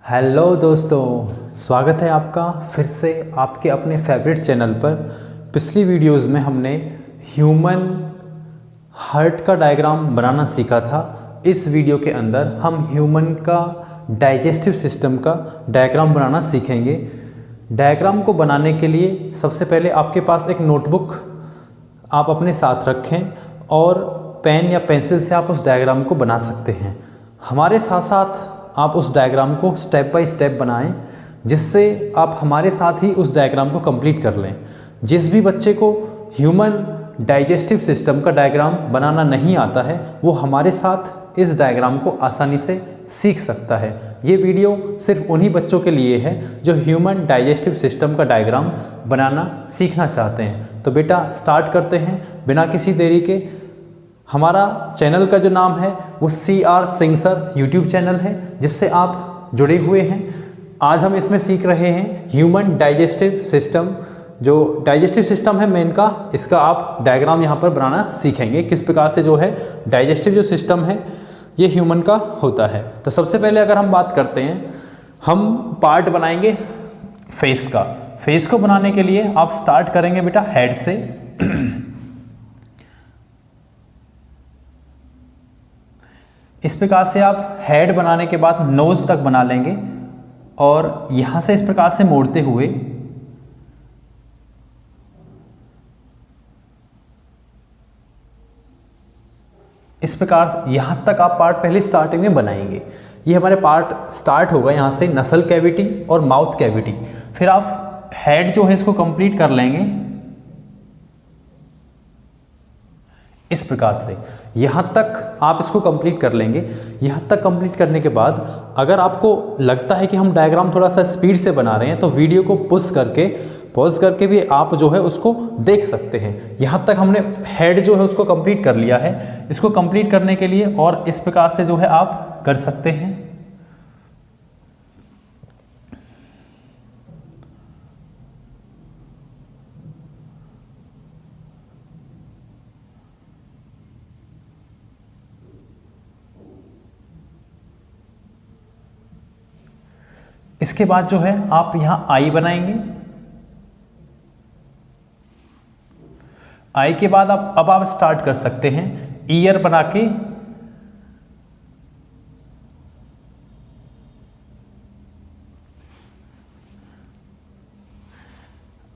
Hello दोस्तों, स्वागत है आपका फिर से आपके अपने फेवरेट चैनल पर। पिछली वीडियोस में हमने ह्यूमन हार्ट का डायग्राम बनाना सीखा था। इस वीडियो के अंदर हम ह्यूमन का डाइजेस्टिव सिस्टम का डायग्राम बनाना सीखेंगे। डायग्राम को बनाने के लिए सबसे पहले आपके पास एक नोटबुक आप अपने साथ रखें और पेन या पेंसिल से आप उस डायग्राम को बना सकते हैं। हमारे साथ साथ आप उस डायग्राम को स्टेप बाय स्टेप बनाएं, जिससे आप हमारे साथ ही उस डायग्राम को कंप्लीट कर लें। जिस भी बच्चे को ह्यूमन डाइजेस्टिव सिस्टम का डायग्राम बनाना नहीं आता है, वो हमारे साथ इस डायग्राम को आसानी से सीख सकता है। ये वीडियो सिर्फ उन्हीं बच्चों के लिए है जो ह्यूमन डाइजेस्टिव सिस्टम का डायग्राम बनाना सीखना चाहते हैं। तो बेटा स्टार्ट करते हैं बिना किसी देरी के। हमारा चैनल का जो नाम है वो CR Singh sir YouTube channel है, जिससे आप जुड़े हुए हैं। आज हम इसमें सीख रहे हैं ह्यूमन डाइजेस्टिव सिस्टम। जो डाइजेस्टिव सिस्टम है मेन का, इसका आप डायग्राम यहाँ पर बनाना सीखेंगे, किस प्रकार से जो है डाइजेस्टिव जो सिस्टम है ये ह्यूमन का होता है। तो सबसे पहले अगर हम बात करते हैं, हम पार्ट बनाएंगे फेस का। फेस को बनाने के लिए आप स्टार्ट करेंगे बेटा हेड से। इस प्रकार से आप हेड बनाने के बाद नोज तक बना लेंगे और यहां से इस प्रकार से मोड़ते हुए इस प्रकार यहां तक आप पार्ट पहले स्टार्टिंग में बनाएंगे। ये हमारे पार्ट स्टार्ट होगा यहां से नसल कैविटी और माउथ कैविटी। फिर आप हेड जो है इसको कंप्लीट कर लेंगे इस प्रकार से। यहाँ तक आप इसको कंप्लीट कर लेंगे। यहाँ तक कंप्लीट करने के बाद अगर आपको लगता है कि हम डायग्राम थोड़ा सा स्पीड से बना रहे हैं, तो वीडियो को पॉज करके भी आप जो है उसको देख सकते हैं। यहाँ तक हमने हेड जो है उसको कंप्लीट कर लिया है। इसको कंप्लीट करने के लिए और इस प्रकार से जो है आप कर सकते हैं। इसके बाद जो है आप यहां आई बनाएंगे। आई के बाद अब आप स्टार्ट कर सकते हैं ईयर बना के।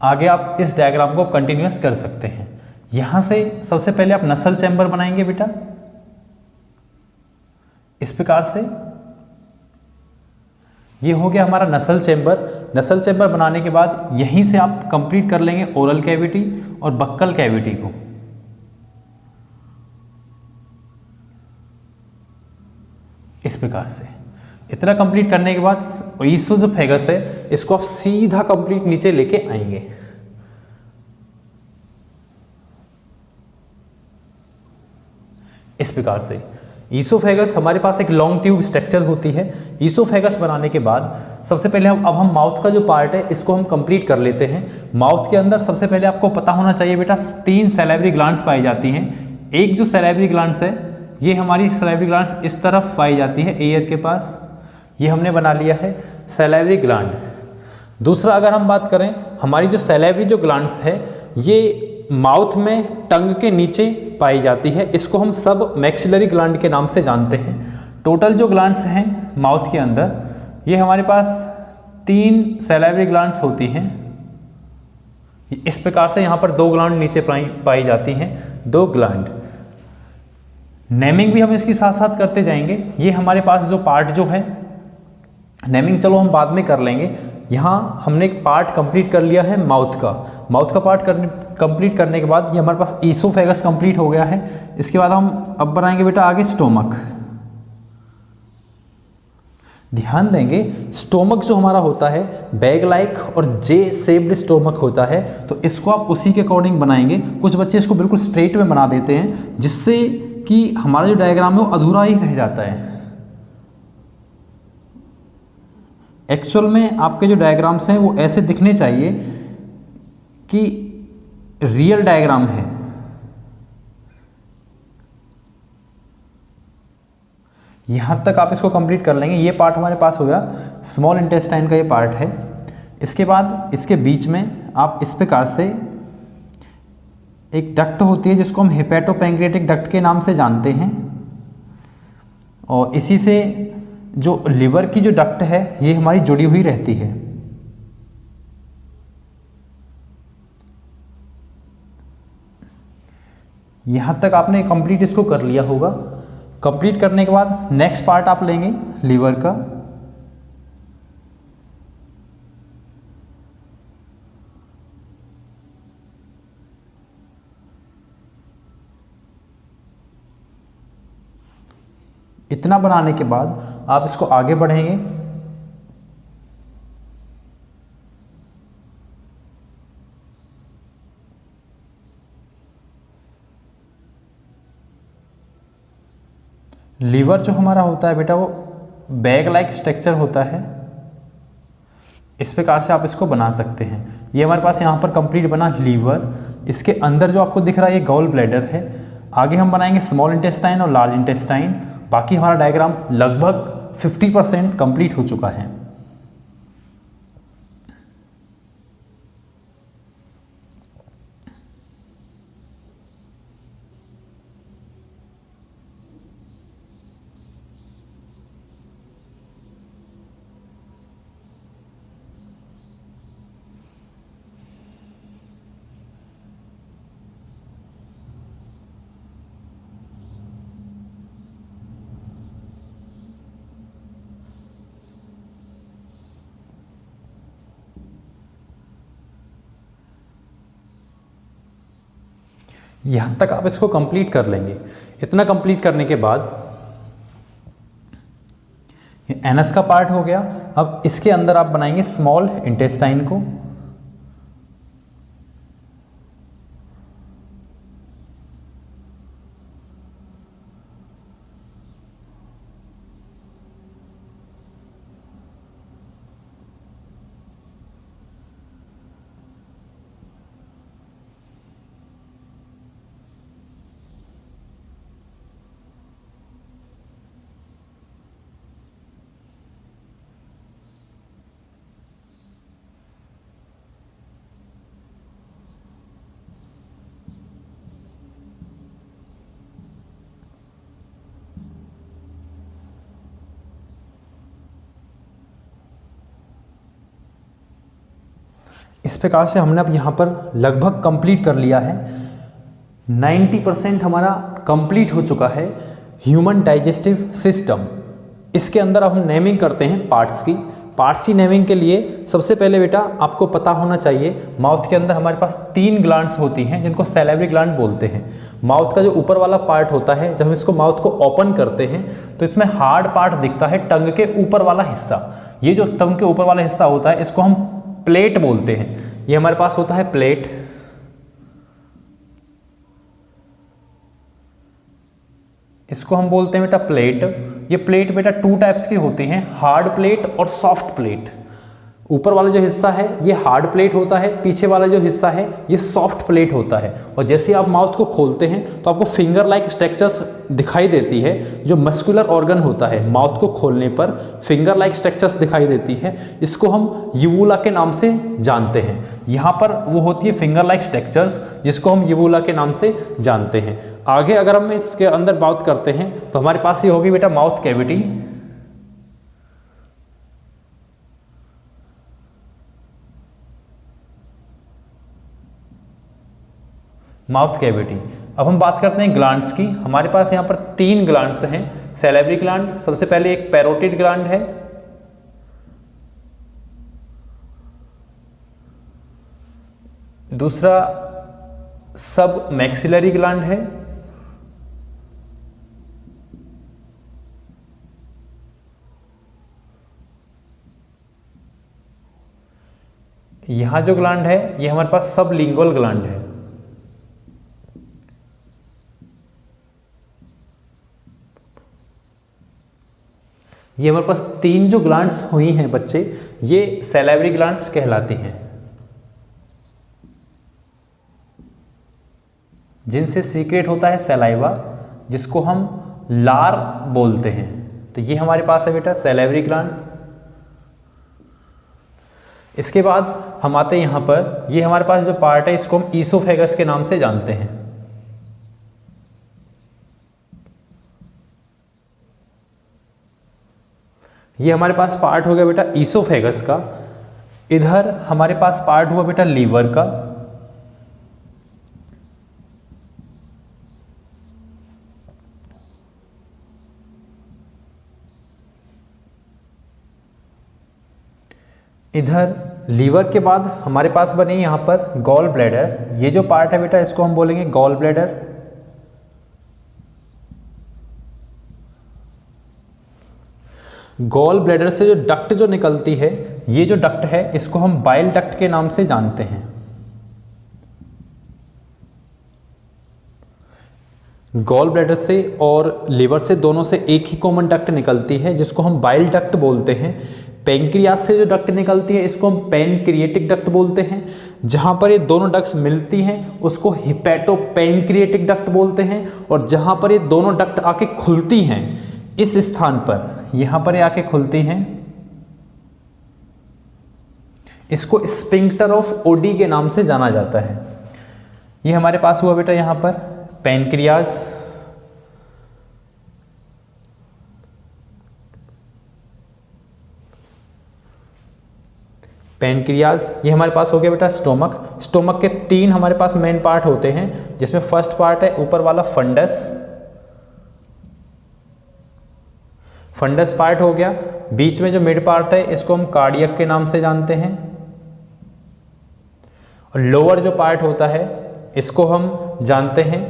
आगे आप इस डायग्राम को कंटिन्यूअस कर सकते हैं। यहां से सबसे पहले आप नसल चैम्बर बनाएंगे बेटा इस प्रकार से। ये हो गया हमारा नसल चैम्बर। नसल चैम्बर बनाने के बाद यहीं से आप कंप्लीट कर लेंगे ओरल कैविटी और बक्कल कैविटी को। इस प्रकार से इतना कंप्लीट करने के बाद ईसोफेगस है, इसको आप सीधा कंप्लीट नीचे लेके आएंगे। इस प्रकार से ईसोफेगस हमारे पास एक लॉन्ग ट्यूब स्ट्रक्चर होती है। ईसोफेगस बनाने के बाद सबसे पहले अब हम माउथ का जो पार्ट है इसको हम कंप्लीट कर लेते हैं। माउथ के अंदर सबसे पहले आपको पता होना चाहिए बेटा 3 सैलिवरी ग्लैंड्स पाई जाती हैं। एक जो सैलिवरी ग्लैंड्स है, ये हमारी सैलिवरी ग्लैंड्स इस तरफ पाई जाती है ईयर के पास। ये हमने बना लिया है सैलिवरी ग्लैंड। दूसरा अगर हम बात करें, हमारी जो सैलिवरी जो ग्लैंड्स है ये माउथ में टंग के नीचे पाई जाती है। इसको हम सब मैक्सिलरी ग्लैंड के नाम से जानते हैं। टोटल जो ग्लैंड्स हैं माउथ के अंदर, ये हमारे पास 3 सैलिवरी ग्लैंड्स होती हैं। इस प्रकार से यहाँ पर 2 ग्लैंड नीचे पाई जाती हैं, 2 ग्लैंड। नेमिंग भी हम इसके साथ साथ करते जाएंगे। ये हमारे पास जो पार्ट जो है, नेमिंग चलो हम बाद में कर लेंगे। यहाँ हमने एक पार्ट कंप्लीट कर लिया है माउथ का। माउथ का पार्ट कंप्लीट करने के बाद ये हमारे पास ईसोफेगस कंप्लीट हो गया है। इसके बाद हम अब बनाएंगे बेटा आगे स्टोमक। ध्यान देंगे स्टोमक जो हमारा होता है बैग लाइक और जे शेप्ड स्टोमक होता है, तो इसको आप उसी के अकॉर्डिंग बनाएंगे। कुछ बच्चे इसको बिल्कुल स्ट्रेट में बना देते हैं, जिससे कि हमारा जो डायग्राम है वो अधूरा ही रह जाता है। एक्चुअल में आपके जो डायग्राम्स हैं वो ऐसे दिखने चाहिए कि रियल डायग्राम है। यहाँ तक आप इसको कंप्लीट कर लेंगे। ये पार्ट हमारे पास हो गया स्मॉल इंटेस्टाइन का, ये पार्ट है। इसके बाद इसके बीच में आप इस प्रकार से एक डक्ट होती है जिसको हम हेपेटोपैंक्रियाटिक डक्ट के नाम से जानते हैं, और इसी से जो लिवर की जो डक्ट है ये हमारी जुड़ी हुई रहती है। यहाँ तक आपने कंप्लीट इसको कर लिया होगा। कंप्लीट करने के बाद नेक्स्ट पार्ट आप लेंगे लीवर का। इतना बनाने के बाद आप इसको आगे बढ़ेंगे। लीवर जो हमारा होता है बेटा वो बैग लाइक स्ट्रक्चर होता है, इस प्रकार से आप इसको बना सकते हैं। ये हमारे पास यहाँ पर कंप्लीट बना लीवर। इसके अंदर जो आपको दिख रहा है ये गॉल ब्लैडर है। आगे हम बनाएंगे स्मॉल इंटेस्टाइन और लार्ज इंटेस्टाइन। बाकी हमारा डायग्राम लगभग 50% कंप्लीट हो चुका है। यहाँ तक आप इसको कंप्लीट कर लेंगे। इतना कंप्लीट करने के बाद ये एनस का पार्ट हो गया। अब इसके अंदर आप बनाएंगे स्मॉल इंटेस्टाइन को। इस प्रकार से हमने अब यहाँ पर लगभग कंप्लीट कर लिया है। 90% हमारा कंप्लीट हो चुका है ह्यूमन डाइजेस्टिव सिस्टम। इसके अंदर अब हम नेमिंग करते हैं पार्ट्स की। पार्ट्स की नेमिंग के लिए सबसे पहले बेटा आपको पता होना चाहिए, माउथ के अंदर हमारे पास 3 ग्लैंड्स होती हैं जिनको सैलिवरी ग्लैंड बोलते हैं। माउथ का जो ऊपर वाला पार्ट होता है, जब हम इसको माउथ को ओपन करते हैं तो इसमें हार्ड पार्ट दिखता है, टंग के ऊपर वाला हिस्सा। ये जो टंग के ऊपर वाला हिस्सा होता है इसको हम प्लेट बोलते हैं। ये हमारे पास होता है प्लेट। इसको हम बोलते हैं बेटा प्लेट। ये प्लेट बेटा 2 टाइप्स की होती हैं, हार्ड प्लेट और सॉफ्ट प्लेट। ऊपर वाला जो हिस्सा है ये हार्ड प्लेट होता है, पीछे वाला जो हिस्सा है ये सॉफ्ट प्लेट होता है। और जैसे आप माउथ को खोलते हैं तो आपको फिंगर लाइक स्ट्रक्चर्स दिखाई देती है। जो मस्कुलर ऑर्गन होता है माउथ को खोलने पर फिंगर लाइक स्ट्रक्चर्स दिखाई देती है, इसको हम यूवुला के नाम से जानते हैं। यहाँ पर वो होती है फिंगर लाइक स्ट्रक्चर्स जिसको हम यूवुला के नाम से जानते हैं। आगे अगर हम इसके अंदर बात करते हैं तो हमारे पास ये होगी बेटा माउथ कैविटी। Mouth cavity. अब हम बात करते हैं ग्लैंड्स की। हमारे पास यहाँ पर 3 ग्लैंड्स हैं। सैलिवरी ग्लैंड, सबसे पहले एक पैरोटिड ग्लैंड है, दूसरा सब मैक्सिलरी ग्लैंड है, यहां जो ग्लैंड है ये हमारे पास सब लिंगुअल ग्लैंड है। ये हमारे पास 3 जो ग्लैंड्स हुई हैं बच्चे, ये सैलिवरी ग्लैंड्स कहलाती हैं, जिनसे सीक्रेट होता है सलाइवा, जिसको हम लार बोलते हैं। तो ये हमारे पास है बेटा सैलिवरी ग्लैंड्स। इसके बाद हम आते हैं यहाँ पर, ये हमारे पास जो पार्ट है इसको हम ईसोफेगस के नाम से जानते हैं। ये हमारे पास पार्ट हो गया बेटा ईसोफेगस का। इधर हमारे पास पार्ट हुआ बेटा लीवर का। इधर लीवर के बाद हमारे पास बने यहाँ पर गॉल ब्लैडर। ये जो पार्ट है बेटा इसको हम बोलेंगे गॉल ब्लैडर। गॉल ब्लैडर से जो डक्ट जो निकलती है, ये जो डक्ट है इसको हम बाइल डक्ट के नाम से जानते हैं। गॉल ब्लैडर से और लीवर से दोनों से एक ही कॉमन डक्ट निकलती है जिसको हम बाइल डक्ट बोलते हैं। पैंक्रियास से जो डक्ट निकलती है इसको हम पैनक्रिएटिक डक्ट बोलते हैं। जहां पर ये दोनों डक्ट्स मिलती हैं उसको हिपैटो पैनक्रिएटिक डक्ट बोलते हैं। और जहां पर ये दोनों डक्ट आके खुलती हैं, इस स्थान पर यहां पर ये आके खुलती हैं, इसको स्फिंक्टर ऑफ ओडी के नाम से जाना जाता है। ये हमारे पास हुआ बेटा यहां पर पैनक्रियाज। पैनक्रियाज ये हमारे पास हो गया बेटा स्टोमक। स्टोमक के 3 हमारे पास मेन पार्ट होते हैं, जिसमें फर्स्ट पार्ट है ऊपर वाला फंडस। फंडस पार्ट हो गया। बीच में जो मिड पार्ट है इसको हम कार्डियक के नाम से जानते हैं। और लोअर जो पार्ट होता है इसको हम जानते हैं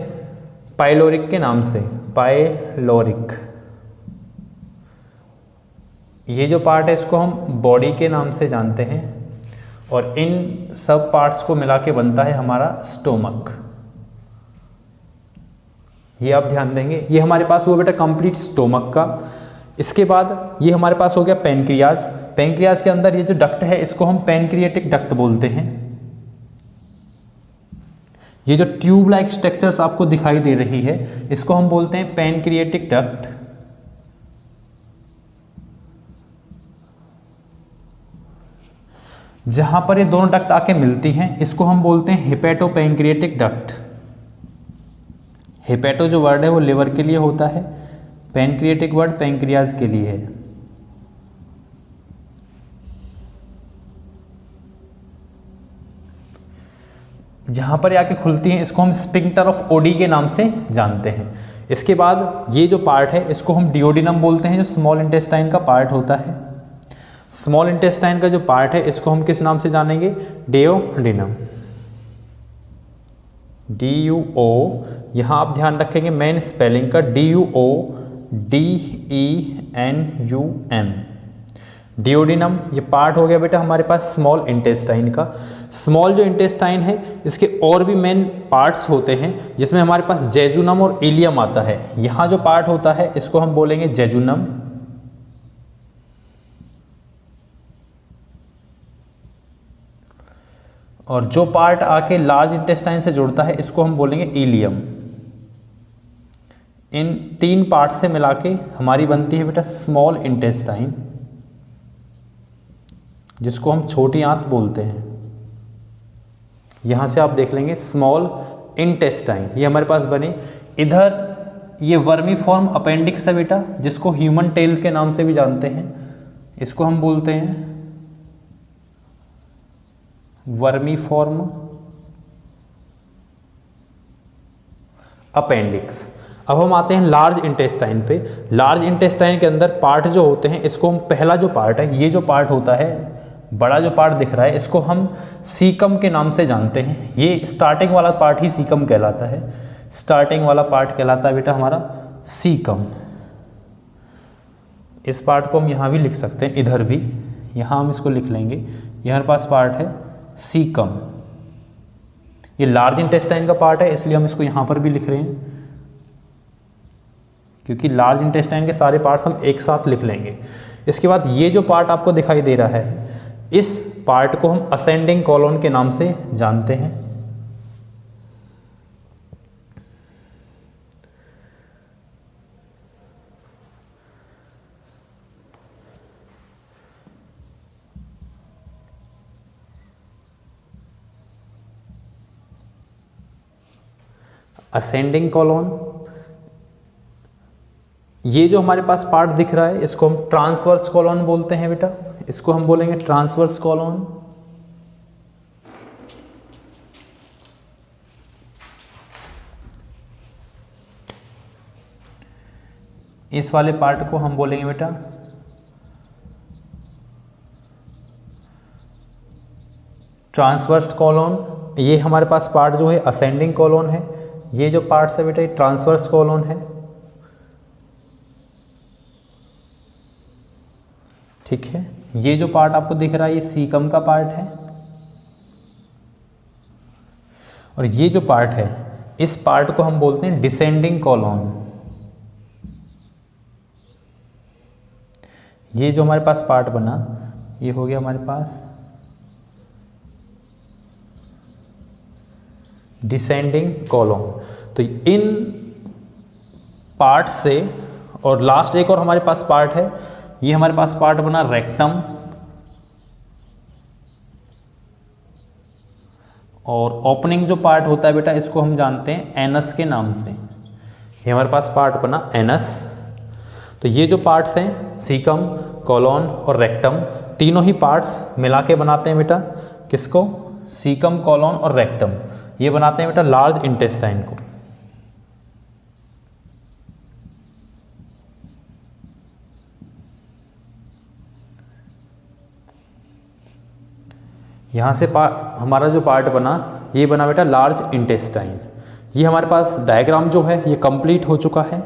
पाइलोरिक के नाम से, पाइलोरिक। ये जो पार्ट है इसको हम बॉडी के नाम से जानते हैं। और इन सब पार्ट्स को मिला के बनता है हमारा स्टोमक। ये आप ध्यान देंगे। ये हमारे पास हुआ बेटा कंप्लीट स्टोमक का। इसके बाद ये हमारे पास हो गया पैनक्रियाज। पैनक्रियाज के अंदर ये जो डक्ट है इसको हम पैनक्रिएटिक डक्ट बोलते हैं। ये जो ट्यूब लाइक स्ट्रक्चर्स आपको दिखाई दे रही है इसको हम बोलते हैं पैनक्रिएटिक डक्ट। जहां पर ये दोनों डक्ट आके मिलती हैं इसको हम बोलते हैं हिपैटो पैनक्रिएटिक डक्ट। हिपैटो जो वर्ड है वो लिवर के लिए होता है, पैनक्रिएटिक वर्ड पैनक्रियाज के लिए है। जहां पर आके खुलती हैं इसको हम स्फिंक्टर ऑफ ओडी के नाम से जानते हैं। इसके बाद ये जो पार्ट है इसको हम डिओडिनम बोलते हैं, जो स्मॉल इंटेस्टाइन का पार्ट होता है। स्मॉल इंटेस्टाइन का जो पार्ट है इसको हम किस नाम से जानेंगे? डिओडिनम। DUO, यहाँ आप ध्यान रखेंगे मेन स्पेलिंग का, DUODENUM। डिओडिनम ये पार्ट हो गया बेटा हमारे पास स्मॉल इंटेस्टाइन का। स्मॉल जो इंटेस्टाइन है इसके और भी मेन पार्ट्स होते हैं, जिसमें हमारे पास जेजुनम और इलियम आता है। यहाँ जो पार्ट होता है इसको हम बोलेंगे जेजुनम। और जो पार्ट आके लार्ज इंटेस्टाइन से जुड़ता है इसको हम बोलेंगे इलियम। इन 3 पार्ट से मिला के हमारी बनती है बेटा स्मॉल इंटेस्टाइन, जिसको हम छोटी आंत बोलते हैं। यहां से आप देख लेंगे स्मॉल इंटेस्टाइन ये हमारे पास बने। इधर ये वर्मीफॉर्म अपेंडिक्स है बेटा, जिसको ह्यूमन टेल के नाम से भी जानते हैं। इसको हम बोलते हैं वर्मीफॉर्म अपेंडिक्स। अब हम आते हैं लार्ज इंटेस्टाइन पे। लार्ज इंटेस्टाइन के अंदर पार्ट जो होते हैं इसको हम, पहला जो पार्ट है, ये जो पार्ट होता है, बड़ा जो पार्ट दिख रहा है, इसको हम सीकम के नाम से जानते हैं। ये स्टार्टिंग वाला पार्ट ही सीकम कहलाता है। स्टार्टिंग वाला पार्ट कहलाता है बेटा हमारा सीकम। इस पार्ट को हम यहाँ भी लिख सकते हैं, इधर भी, यहाँ हम इसको लिख लेंगे। ये हमारे पास पार्ट है सीकम। ये लार्ज इंटेस्टाइन का पार्ट है, इसलिए हम इसको यहाँ पर भी लिख रहे हैं, क्योंकि लार्ज इंटेस्टाइन के सारे पार्ट्स हम एक साथ लिख लेंगे। इसके बाद ये जो पार्ट आपको दिखाई दे रहा है, इस पार्ट को हम असेंडिंग कॉलोन के नाम से जानते हैं। Ascending colon. ये जो हमारे पास पार्ट दिख रहा है इसको हम ट्रांसवर्स कॉलोन बोलते हैं बेटा, इसको हम बोलेंगे ट्रांसवर्स कॉलोन। इस वाले पार्ट को हम बोलेंगे बेटा ट्रांसवर्स कॉलोन। ये हमारे पास पार्ट जो है असेंडिंग कॉलोन है। ये जो पार्ट्स है बेटा ये ट्रांसवर्स कॉलोन है, ठीक है। ये जो पार्ट आपको दिख रहा है ये सीकम का पार्ट है, और ये जो पार्ट है इस पार्ट को हम बोलते हैं डिसेंडिंग कॉलोन। ये जो हमारे पास पार्ट बना ये हो गया हमारे पास डिसेंडिंग कॉलोन। तो इन पार्ट से, और लास्ट एक और हमारे पास पार्ट है, ये हमारे पास पार्ट बना रेक्टम, और ओपनिंग जो पार्ट होता है बेटा इसको हम जानते हैं एनस के नाम से। ये हमारे पास पार्ट बना एनस। तो ये जो पार्ट्स हैं सीकम, कॉलोन और रेक्टम, तीनों ही पार्ट्स मिला के बनाते हैं बेटा किसको, सीकम, कॉलोन और रेक्टम। ये बनाते हैं बेटा लार्ज इंटेस्टाइन को। यहाँ से हमारा जो पार्ट बना ये बना बेटा लार्ज इंटेस्टाइन। ये हमारे पास डायग्राम जो है ये कंप्लीट हो चुका है।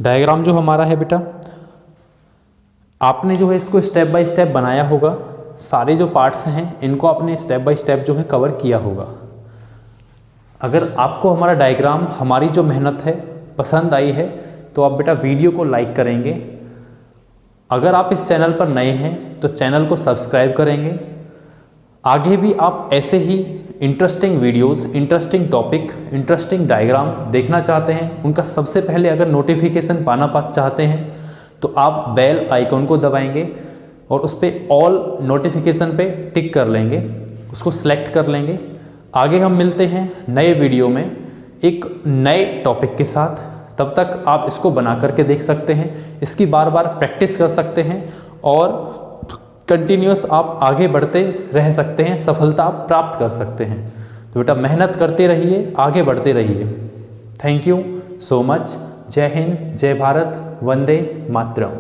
डायग्राम जो हमारा है बेटा आपने जो है इसको स्टेप बाय स्टेप बनाया होगा, सारे जो पार्ट्स हैं इनको आपने स्टेप बाय स्टेप जो है कवर किया होगा। अगर आपको हमारा डायग्राम, हमारी जो मेहनत है पसंद आई है तो आप बेटा वीडियो को लाइक करेंगे। अगर आप इस चैनल पर नए हैं तो चैनल को सब्सक्राइब करेंगे। आगे भी आप ऐसे ही interesting videos, interesting topic, interesting diagram देखना चाहते हैं, उनका सबसे पहले अगर नोटिफिकेशन पाना चाहते हैं तो आप बेल आइकॉन को दबाएंगे और उस पर ऑल नोटिफिकेशन पे टिक कर लेंगे, उसको सेलेक्ट कर लेंगे। आगे हम मिलते हैं नए वीडियो में एक नए टॉपिक के साथ। तब तक आप इसको बना करके देख सकते हैं, इसकी बार बार प्रैक्टिस कर सकते हैं और कंटिन्यूस आप आगे बढ़ते रह सकते हैं, सफलता आप प्राप्त कर सकते हैं। तो बेटा मेहनत करते रहिए, आगे बढ़ते रहिए। Thank you so much. जय हिंद, जय भारत, वंदे मातरम।